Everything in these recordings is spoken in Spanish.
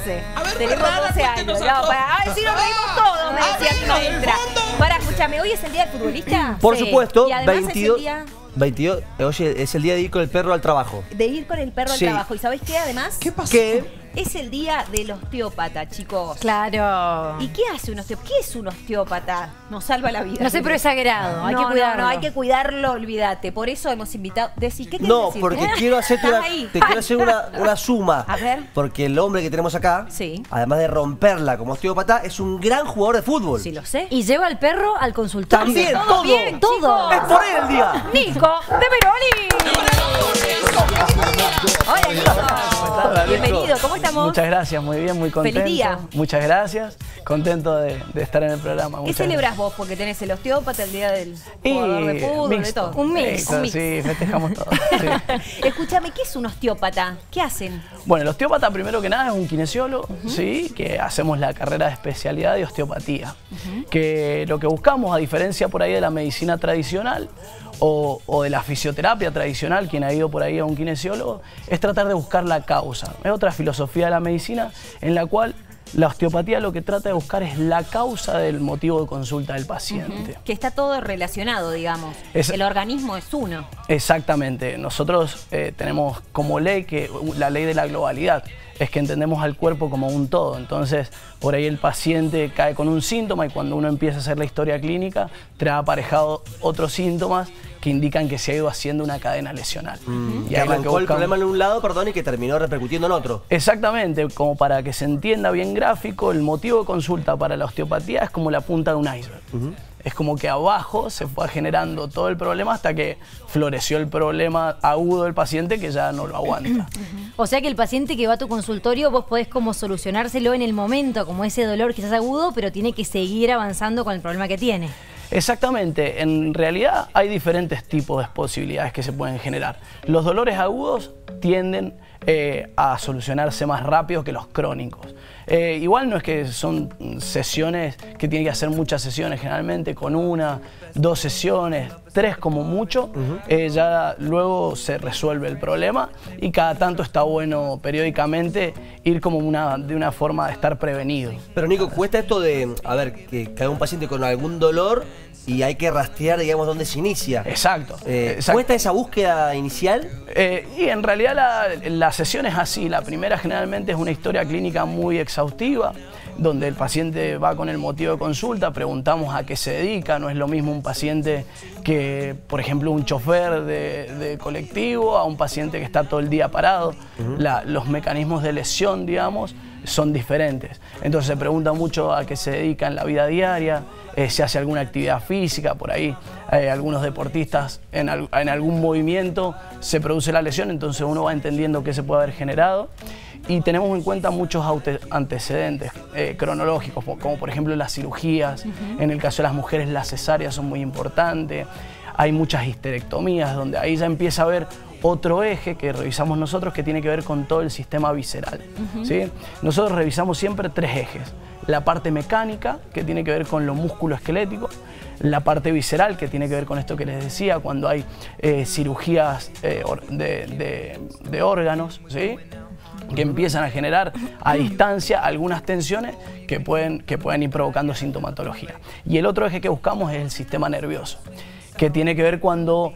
12. Tenemos 12 años. No, a ver si nos reímos todos, me decía mi maestra. Para, escúchame, ¿hoy es el día del futbolista? Por supuesto, Y además 22, es el día 22, oye, es el día de ir con el perro al trabajo. de ir con el perro al trabajo. ¿Y sabés qué? Además, ¿Qué pasó? ¿Qué? es el día del osteópata, chicos. Claro. ¿Y qué hace un osteópata? ¿Qué es un osteópata? Nos salva la vida. No sé, pero es sagrado. Hay que cuidarlo. No, hay que cuidarlo, olvídate. Por eso hemos invitado. ¿Qué querés No, decir? porque quiero hacerte te quiero hacer una suma. A ver. Porque el hombre que tenemos acá, Sí. además de romperla como osteópata, es un gran jugador de fútbol. Sí, lo sé. Y lleva al perro al consultorio. También, Todo todo. bien, todo. Es por él el día. Nico de Peroni. Hola, Nico. Hola, Nico. Bienvenido, ¿cómo estamos? Muchas gracias, muy bien, muy contento. Feliz día. Muchas gracias, contento de estar en el programa. ¿Qué Muchas celebrás vos? Porque tenés el osteópata, el día del Y jugador de fútbol, de mixto. todo. Un mix, Mixto, un mix. Sí, festejamos todo. Sí. Escúchame, ¿qué es un osteópata? ¿Qué hacen? Bueno, el osteópata primero que nada es un kinesiólogo, ¿sí? Que hacemos la carrera de especialidad de osteopatía. Que lo que buscamos, a diferencia por ahí de la medicina tradicional o de la fisioterapia tradicional, quien ha ido por ahí a un kinesiólogo, es tratar de buscar la causa. Es otra filosofía de la medicina en la cual la osteopatía lo que trata de buscar es la causa del motivo de consulta del paciente. Que está todo relacionado, digamos. El organismo es uno. Exactamente. Nosotros tenemos como ley la ley de la globalidad. Es que entendemos al cuerpo como un todo. Entonces, por ahí el paciente cae con un síntoma y cuando uno empieza a hacer la historia clínica, trae aparejado otros síntomas que indican que se ha ido haciendo una cadena lesional. Y ahí lo que arrancó el buscamos- problema en un lado, perdón, y que terminó repercutiendo en otro. Exactamente, como para que se entienda bien gráfico, el motivo de consulta para la osteopatía es como la punta de un iceberg. Es como que abajo se fue generando todo el problema hasta que floreció el problema agudo del paciente que ya no lo aguanta. O sea que el paciente que va a tu consultorio, vos podés como solucionárselo en el momento, como ese dolor quizás agudo, pero tiene que seguir avanzando con el problema que tiene. Exactamente, en realidad hay diferentes tipos de posibilidades que se pueden generar. Los dolores agudos tienden a solucionarse más rápido que los crónicos. Igual no es que son sesiones que tienen que hacer muchas sesiones, generalmente con 1, 2 sesiones, 3 como mucho, ya luego se resuelve el problema y cada tanto está bueno periódicamente ir como de una forma de estar prevenido. Pero Nico, cuesta esto de, a ver, que caiga un paciente con algún dolor y hay que rastrear, digamos, dónde se inicia. Exacto. ¿Cuesta esa búsqueda inicial? Y en realidad la sesión es así. La primera generalmente es una historia clínica muy exhaustiva, donde el paciente va con el motivo de consulta, preguntamos a qué se dedica. No es lo mismo un paciente que, por ejemplo, un chofer de colectivo, a un paciente que está todo el día parado. Los mecanismos de lesión, digamos, son diferentes. Entonces se pregunta mucho a qué se dedica en la vida diaria, si hace alguna actividad física, por ahí algunos deportistas en algún movimiento se produce la lesión, entonces uno va entendiendo qué se puede haber generado. Y tenemos en cuenta muchos antecedentes cronológicos, como por ejemplo las cirugías. En el caso de las mujeres, las cesáreas son muy importantes. Hay muchas histerectomías, donde ahí ya empieza a haber otro eje que revisamos nosotros que tiene que ver con todo el sistema visceral. ¿Sí? Nosotros revisamos siempre 3 ejes. La parte mecánica, que tiene que ver con lo músculo-esquelético. La parte visceral, que tiene que ver con esto que les decía, cuando hay cirugías de órganos, ¿sí? Que empiezan a generar a distancia algunas tensiones que pueden ir provocando sintomatología. Y el otro eje que buscamos es el sistema nervioso, que tiene que ver cuando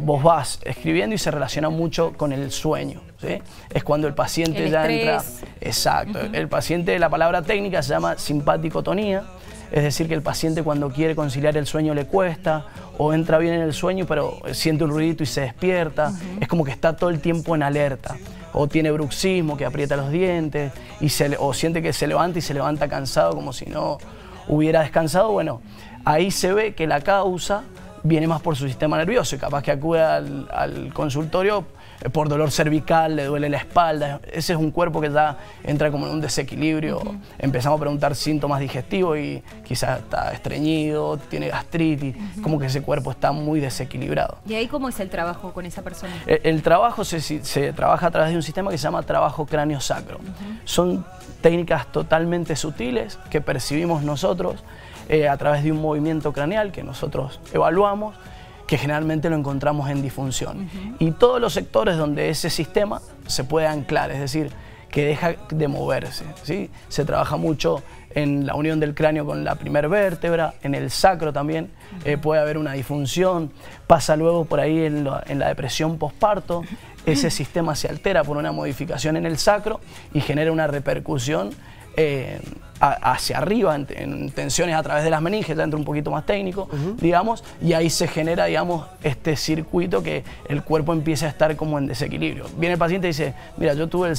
vos vas escribiendo y se relaciona mucho con el sueño, ¿sí? Es cuando el paciente ya entra... Exacto. El paciente, la palabra técnica se llama simpaticotonía, es decir, que el paciente cuando quiere conciliar el sueño le cuesta, o entra bien en el sueño pero siente un ruidito y se despierta, es como que está todo el tiempo en alerta. O tiene bruxismo, que aprieta los dientes, o siente que se levanta y se levanta cansado como si no hubiera descansado. Bueno, ahí se ve que la causa viene más por su sistema nervioso y capaz que acude al consultorio por dolor cervical, le duele la espalda. Ese es un cuerpo que ya entra como en un desequilibrio. Empezamos a preguntar síntomas digestivos y quizás está estreñido, tiene gastritis, como que ese cuerpo está muy desequilibrado. ¿Y ahí cómo es el trabajo con esa persona? El trabajo se trabaja a través de un sistema que se llama trabajo cráneo-sacro. Son técnicas totalmente sutiles que percibimos nosotros a través de un movimiento craneal que nosotros evaluamos, que generalmente lo encontramos en disfunción. Y todos los sectores donde ese sistema se puede anclar, es decir, que deja de moverse, ¿sí? Se trabaja mucho en la unión del cráneo con la primer vértebra, en el sacro también puede haber una disfunción, pasa luego por ahí en la depresión posparto, ese sistema se altera por una modificación en el sacro y genera una repercusión hacia arriba, en tensiones a través de las meninges, ya entra un poquito más técnico, digamos, y ahí se genera, digamos, este circuito que el cuerpo empieza a estar como en desequilibrio. Viene el paciente y dice, mira, yo tuve el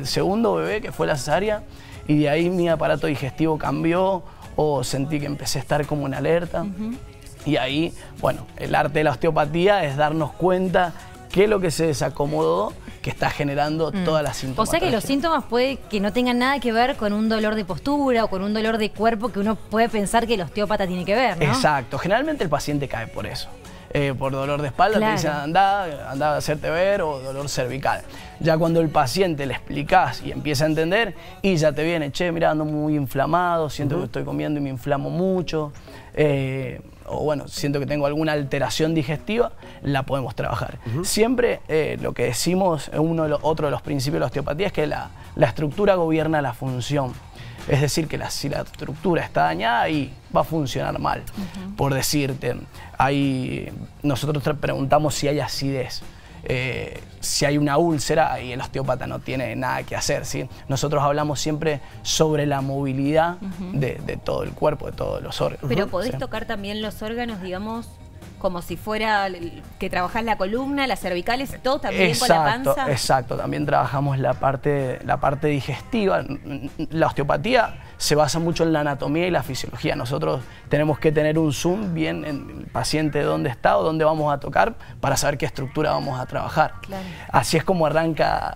segundo bebé que fue la cesárea y de ahí mi aparato digestivo cambió o sentí que empecé a estar como en alerta. Y ahí, bueno, el arte de la osteopatía es darnos cuenta qué es lo que se desacomodó que está generando todas las síntomas. O sea que los síntomas puede que no tengan nada que ver con un dolor de postura o con un dolor de cuerpo que uno puede pensar que el osteópata tiene que ver, ¿no? Exacto. Generalmente el paciente cae por eso. Por dolor de espalda, claro, te dicen anda a hacerte ver, o dolor cervical. Ya cuando el paciente le explicás y empieza a entender, y ya te viene, che, mira, ando muy inflamado, siento que estoy comiendo y me inflamo mucho, o bueno, siento que tengo alguna alteración digestiva, la podemos trabajar. Siempre lo que decimos, otro de los principios de la osteopatía es que la estructura gobierna la función. Es decir, que si la estructura está dañada, ahí va a funcionar mal. Por decirte, nosotros te preguntamos si hay acidez. Si hay una úlcera, y el osteópata no tiene nada que hacer, ¿sí? Nosotros hablamos siempre sobre la movilidad de todo el cuerpo, de todos los órganos. Pero podés tocar también los órganos, digamos, como si fuera que trabajás la columna, las cervicales, todo también con la panza. Exacto, también trabajamos la parte digestiva. La osteopatía se basa mucho en la anatomía y la fisiología. Nosotros tenemos que tener un zoom bien en el paciente dónde está o dónde vamos a tocar para saber qué estructura vamos a trabajar. Claro. Así es como arranca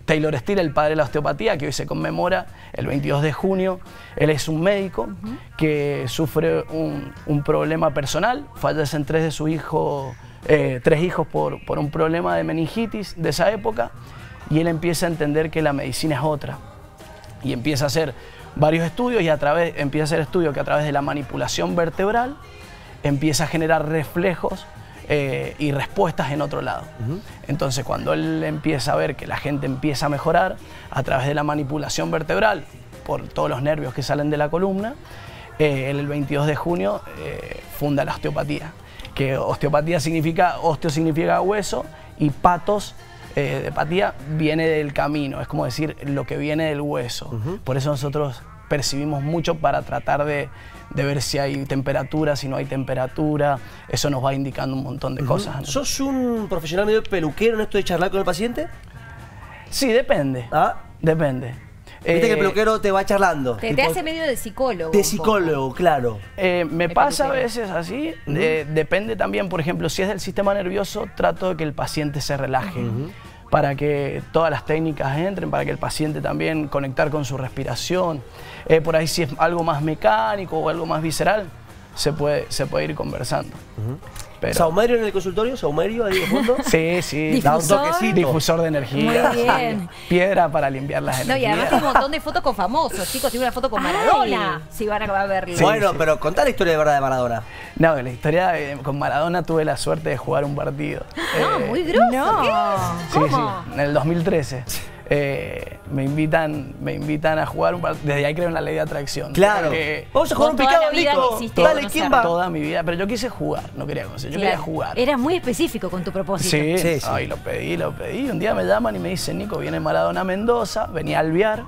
Taylor Steele, el padre de la osteopatía, que hoy se conmemora el 22 de junio. Él es un médico que sufre un problema personal, fallecen tres de sus hijos, tres hijos por un problema de meningitis de esa época, y él empieza a entender que la medicina es otra. Y empieza a hacer varios estudios y empieza a hacer estudios que a través de la manipulación vertebral empieza a generar reflejos y respuestas en otro lado. Entonces, cuando él empieza a ver que la gente empieza a mejorar a través de la manipulación vertebral por todos los nervios que salen de la columna, él el 22 de junio funda la osteopatía. Que osteopatía significa, osteo significa hueso y patos de patía viene del camino, es como decir lo que viene del hueso. Por eso nosotros percibimos mucho para tratar de ver si hay temperatura, si no hay temperatura. Eso nos va indicando un montón de cosas, ¿no? ¿Sos un profesional medio peluquero en esto de charlar con el paciente? Sí, depende. Depende. Viste que el peluquero te va charlando. Te hace medio de psicólogo. De psicólogo, claro. Me pasa a veces así. Depende también, por ejemplo, si es del sistema nervioso, trato de que el paciente se relaje. Para que todas las técnicas entren, para que el paciente también conectar con su respiración. Por ahí si es algo más mecánico o algo más visceral, se puede ir conversando. Pero... ¿Saumerio en el consultorio? ¿Saumerio ahí de fondo? Sí, sí. ¿Difusor? Da un toquecito. Difusor de energía. Muy bien. Piedra para limpiar las energías. No, y además hay un montón de fotos con famosos, chicos. Tiene una foto con Maradona. Si van a verlo. Sí, bueno, pero contá la historia de verdad de Maradona. No, la historia con Maradona tuve la suerte de jugar un partido. No, muy grosso. No. Sí, sí, en el 2013. Me invitan a jugar un partido. Desde ahí creo en la ley de atracción. Claro. Vamos a jugar un picado, Nico. Dale, ¿quién va? Toda mi vida, pero yo quise jugar, no quería conocer, yo quería jugar. Eras muy específico con tu propósito. Sí, sí, sí. Ay, lo pedí. Un día me llaman y me dicen, Nico, viene Maradona a Mendoza, venía a alvear.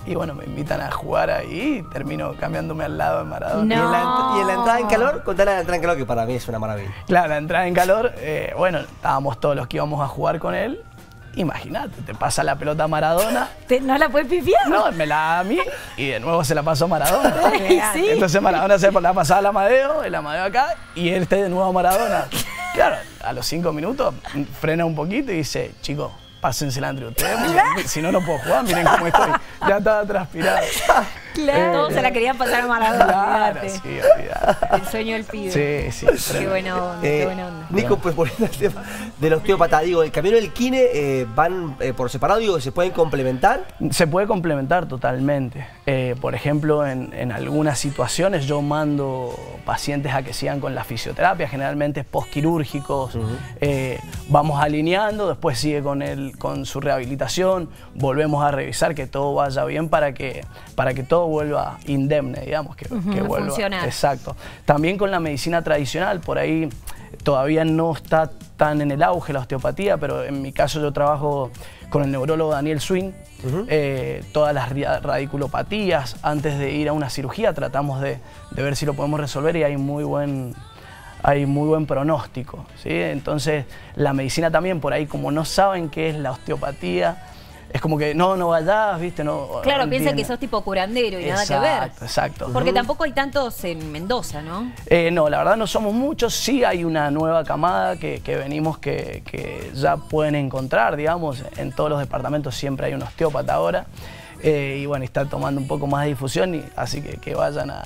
Y bueno, me invitan a jugar ahí y termino cambiándome al lado de Maradona. No. ¿Y en la entrada en calor? Contá la entrada en calor, que para mí es una maravilla. Claro, la entrada en calor, bueno, estábamos todos los que íbamos a jugar con él. Imagínate, te pasa la pelota a Maradona. ¿No la puedes pifiar? No, me la da a mí y de nuevo se la pasó a Maradona. Sí. Entonces Maradona se la pasaba al Amadeo, el Amadeo acá, y él de nuevo a Maradona. Claro, a los 5 minutos frena un poquito y dice, chicos, pásensela entre ustedes, porque si no, no puedo jugar, miren cómo estoy. Ya estaba transpirado. Claro. Todos se la querían pasar a Maradona. Claro, olvidate. sí, olvidate. El sueño del pibe. Sí, sí. Qué buena onda, qué buena onda. Nico, pues volviendo al tema del osteópata, digo, el camino del kine van por separado, digo, ¿se pueden complementar? Se puede complementar totalmente. Por ejemplo, en algunas situaciones yo mando pacientes a que sigan con la fisioterapia, generalmente postquirúrgicos. Vamos alineando, después sigue con su rehabilitación, volvemos a revisar que todo vaya bien para que todo vuelva indemne, digamos, que vuelva. Funcionar. Exacto. También con la medicina tradicional, por ahí todavía no está tan en el auge la osteopatía, pero en mi caso yo trabajo con el neurólogo Daniel Swin. Todas las radiculopatías, antes de ir a una cirugía tratamos de ver si lo podemos resolver y hay muy buen pronóstico, ¿sí? Entonces la medicina también por ahí, como no saben qué es la osteopatía, es como que no vayas, ¿viste? No, claro, no piensa entienden. que sos tipo curandero y nada que ver. Exacto. Porque tampoco hay tantos en Mendoza, ¿no? No, la verdad no somos muchos. Sí hay una nueva camada que venimos que ya pueden encontrar, digamos. En todos los departamentos siempre hay un osteópata ahora. Y bueno, está tomando un poco más de difusión, así que vayan a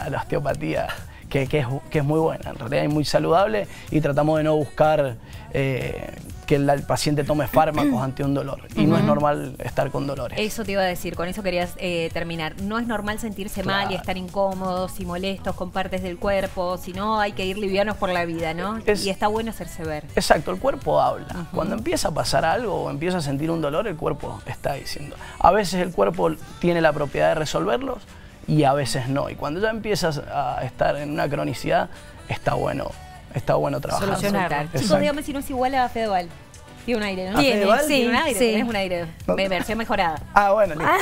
la osteopatía, que es muy buena. En realidad es muy saludable y tratamos de no buscar que el paciente tome fármacos ante un dolor. Y no es normal estar con dolores. Eso te iba a decir, con eso querías terminar. No es normal sentirse mal y estar incómodos y molestos con partes del cuerpo, sino hay que ir livianos por la vida, ¿no? Y está bueno hacerse ver. Exacto, el cuerpo habla. Cuando empieza a pasar algo o empieza a sentir un dolor, el cuerpo está diciendo. A veces el cuerpo tiene la propiedad de resolverlos y a veces no. Y cuando ya empiezas a estar en una cronicidad, está bueno trabajar. Solucionar. Chicos, dígame si no es igual a Fedeval. Tiene un aire, ¿no? Tiene, Fedeval sí, tiene un aire, sí. tenés un aire. Versión mejorada. Ah, bueno, listo.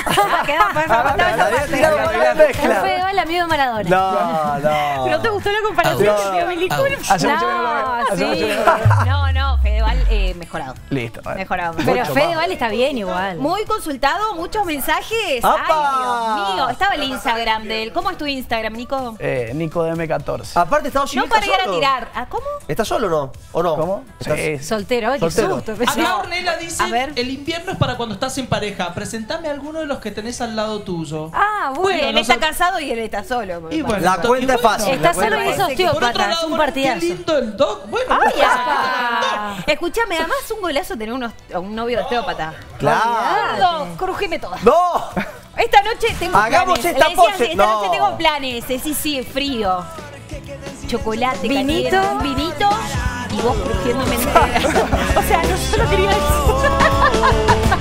Quedó perfecto. No fue el amigo de Maradona. No. ¿Pero te gustó la comparación? Me disculpo. Hace mucho que no lo veo. Hace mucho que no lo veo. No, Fedeval mejorado. Listo. Vale. Mejorado. Pero Fedeval está bien igual. Muy consultado, muchos mensajes. ¡Apa! Ay, Dios mío. Estaba el Instagram de él. ¿Cómo es tu Instagram, Nico? Nico DM14. Aparte está No para llegar a tirar. ¿Ah, cómo? ¿Estás solo o no? ¿O no? ¿Cómo? ¿Estás- Sí. Soltero, ay, qué Soltero. susto. Acá Ornella dice, A ver. el invierno es para cuando estás en pareja. Presentame a alguno de los que tenés al lado tuyo. Ah, Y bueno. él está casado y él está solo. me Y parece. bueno, La cuenta es fácil. Está la cuenta solo y es es fácil. Por otro osteópata, es lado, un bueno, qué partidazo. lindo el doc. Bueno, ¡Ay, bueno, ya! Escuchame, además es un golazo tener un novio de osteópata. Claro. Crujime toda. ¡No! Esta noche tengo Hagamos planes. esta Le decían, pose. esta No. noche tengo planes. Sí, frío. Chocolate, Vinito. caliente, un vinito y vos crujiéndome entera. O sea, no solo quería eso.